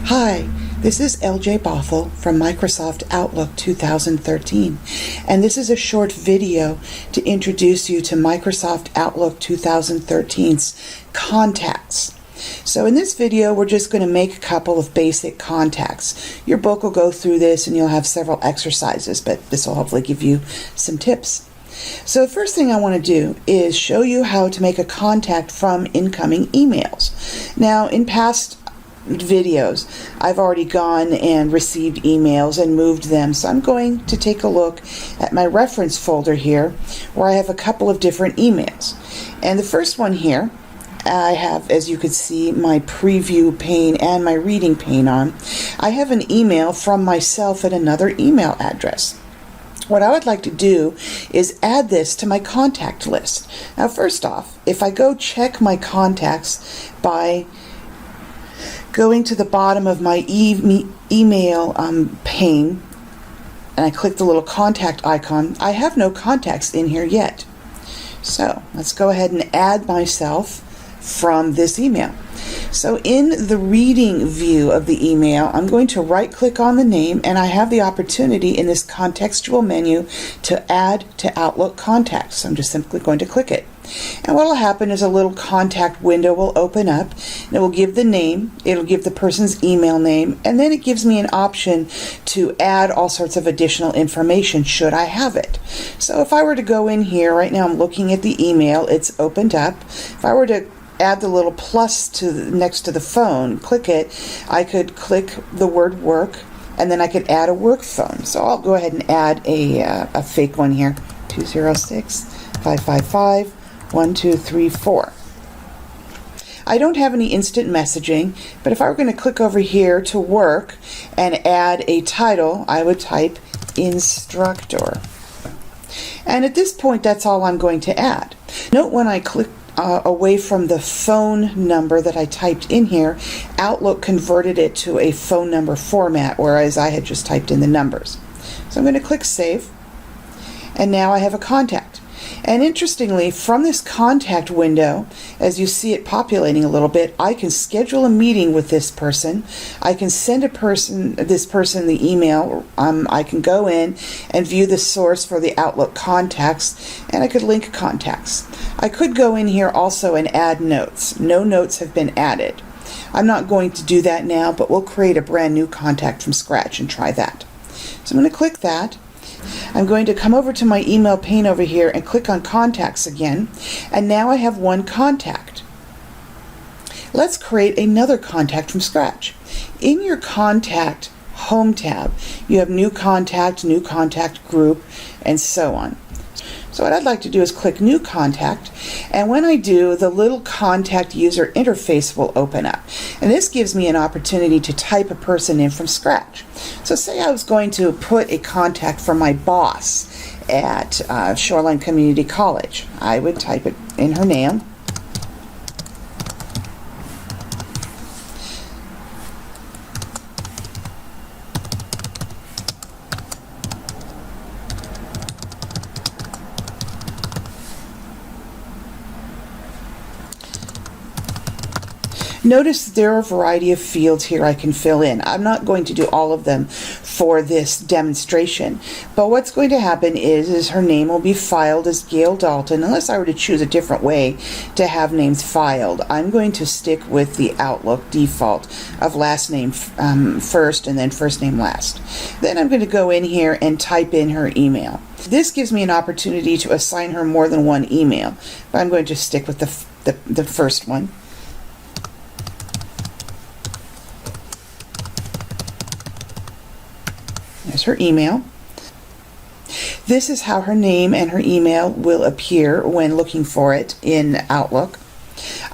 Hi, this is LJ Bothell from Microsoft Outlook 2013, and this is a short video to introduce you to Microsoft Outlook 2013's contacts. So in this video, we're just going to make a couple of basic contacts. Your book will go through this and you'll have several exercises, but this will hopefully give you some tips. So the first thing I want to do is show you how to make a contact from incoming emails. Now, in past videos, I've already gone and received emails and moved them, so I'm going to take a look at my reference folder here where I have a couple of different emails. And the first one here, I have, as you could see, my preview pane and my reading pane on. I have an email from myself at another email address. What I would like to do is add this to my contact list. Now, first off, if I go check my contacts by going to the bottom of my email pane, and I click the little contact icon, I have no contacts in here yet. So let's go ahead and add myself from this email. So in the reading view of the email, I'm going to right click on the name, and I have the opportunity in this contextual menu to add to Outlook contacts. So I'm just simply going to click it. And what will happen is a little contact window will open up, and it will give the name, it'll give the person's email name, and then it gives me an option to add all sorts of additional information should I have it. So if I were to go in here, right now I'm looking at the email, it's opened up. If I were to add the little plus to next to the phone, click it, I could click the word work, and then I could add a work phone. So I'll go ahead and add a fake one here, 206-555-1234. I don't have any instant messaging, but if I were going to click over here to work and add a title, I would type instructor. And at this point, that's all I'm going to add. Note when I click away from the phone number that I typed in here, Outlook converted it to a phone number format, whereas I had just typed in the numbers. So I'm going to click Save, and now I have a contact. And interestingly, from this contact window, as you see it populating a little bit, I can schedule a meeting with this person. I can send this person the email. I can go in and view the source for the Outlook contacts, and I could link contacts. I could go in here also and add notes. No notes have been added. I'm not going to do that now, but we'll create a brand new contact from scratch and try that. So I'm going to click that. I'm going to come over to my email pane over here and click on contacts again, and now I have one contact. Let's create another contact from scratch. In your contact home tab, you have new contact group, and so on. So what I'd like to do is click New Contact, and when I do, the little contact user interface will open up. And this gives me an opportunity to type a person in from scratch. So say I was going to put a contact for my boss at Shoreline Community College. I would type it in her name. Notice there are a variety of fields here I can fill in. I'm not going to do all of them for this demonstration, but what's going to happen is her name will be filed as Gail Dalton, unless I were to choose a different way to have names filed. I'm going to stick with the Outlook default of last name first and then first name last. Then I'm going to go in here and type in her email. This gives me an opportunity to assign her more than one email, but I'm going to stick with the first one. There's her email. This is how her name and her email will appear when looking for it in Outlook.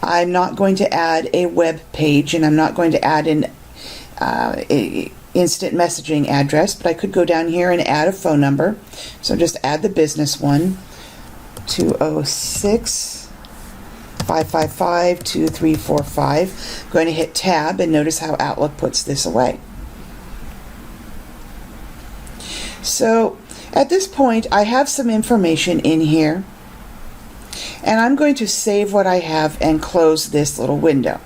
I'm not going to add a web page, and I'm not going to add an instant messaging address, but I could go down here and add a phone number. So just add the business one, 206-555-2345. I'm going to hit Tab, and notice how Outlook puts this away. So at this point, I have some information in here, and I'm going to save what I have and close this little window.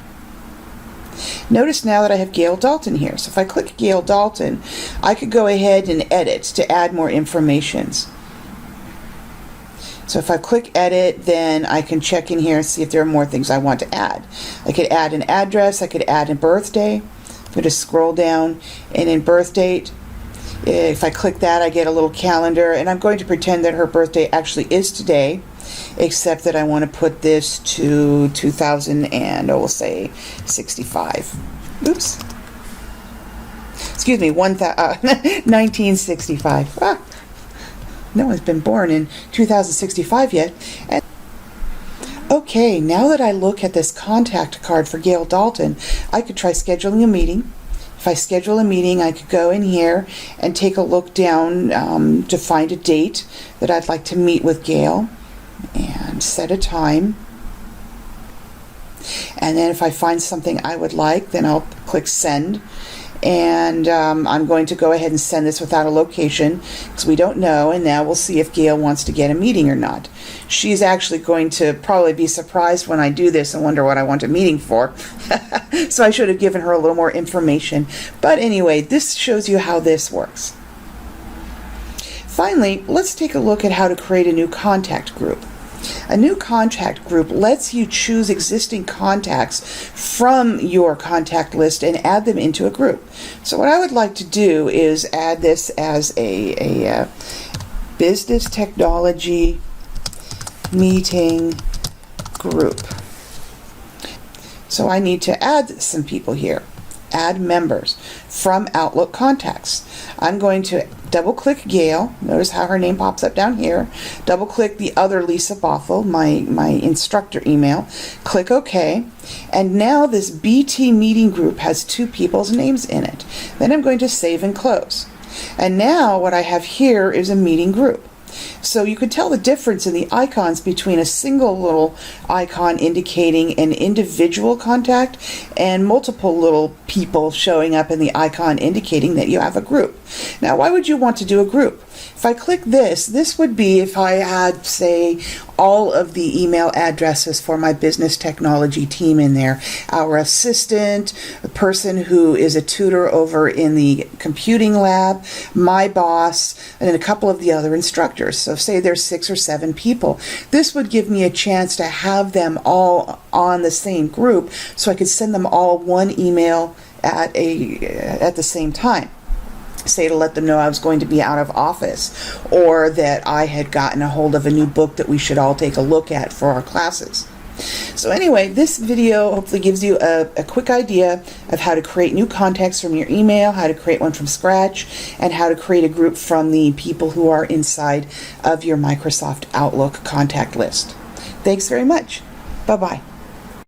Notice now that I have Gail Dalton here. So if I click Gail Dalton, I could go ahead and edit to add more information. So if I click edit, then I can check in here and see if there are more things I want to add. I could add an address, I could add a birthday. I'm going to scroll down, and in birth date, if I click that, I get a little calendar, and I'm going to pretend that her birthday actually is today, except that I want to put this to 2000 and we'll say 65. Oops. Excuse me, 1965. Ah, no one's been born in 2065 yet. And okay, now that I look at this contact card for Gail Dalton, I could try scheduling a meeting. If I schedule a meeting, I could go in here and take a look down to find a date that I'd like to meet with Gail and set a time. And then if I find something I would like, then I'll click send. And I'm going to go ahead and send this without a location because we don't know, and now we'll see if Gail wants to get a meeting or not. She's actually going to probably be surprised when I do this and wonder what I want a meeting for. So I should have given her a little more information. But anyway, this shows you how this works. Finally, let's take a look at how to create a new contact group. A new contact group lets you choose existing contacts from your contact list and add them into a group. So what I would like to do is add this as a business technology meeting group. So I need to add some people here. Add members from Outlook contacts. I'm going to double click Gail. Notice how her name pops up down here. Double click the other Lisa Bothell, my instructor email. Click OK. And now this BT meeting group has two people's names in it. Then I'm going to save and close. And now what I have here is a meeting group. So you could tell the difference in the icons between a single little icon indicating an individual contact and multiple little people showing up in the icon indicating that you have a group. Now, why would you want to do a group? If I click this would be if I had, say, all of the email addresses for my business technology team in there. Our assistant, the person who is a tutor over in the computing lab, my boss, and then a couple of the other instructors. So say there's 6 or 7 people. This would give me a chance to have them all on the same group so I could send them all one email at the same time. Say to let them know I was going to be out of office, or that I had gotten a hold of a new book that we should all take a look at for our classes. So anyway, this video hopefully gives you a quick idea of how to create new contacts from your email, how to create one from scratch, and how to create a group from the people who are inside of your Microsoft Outlook contact list. Thanks very much. Bye-bye.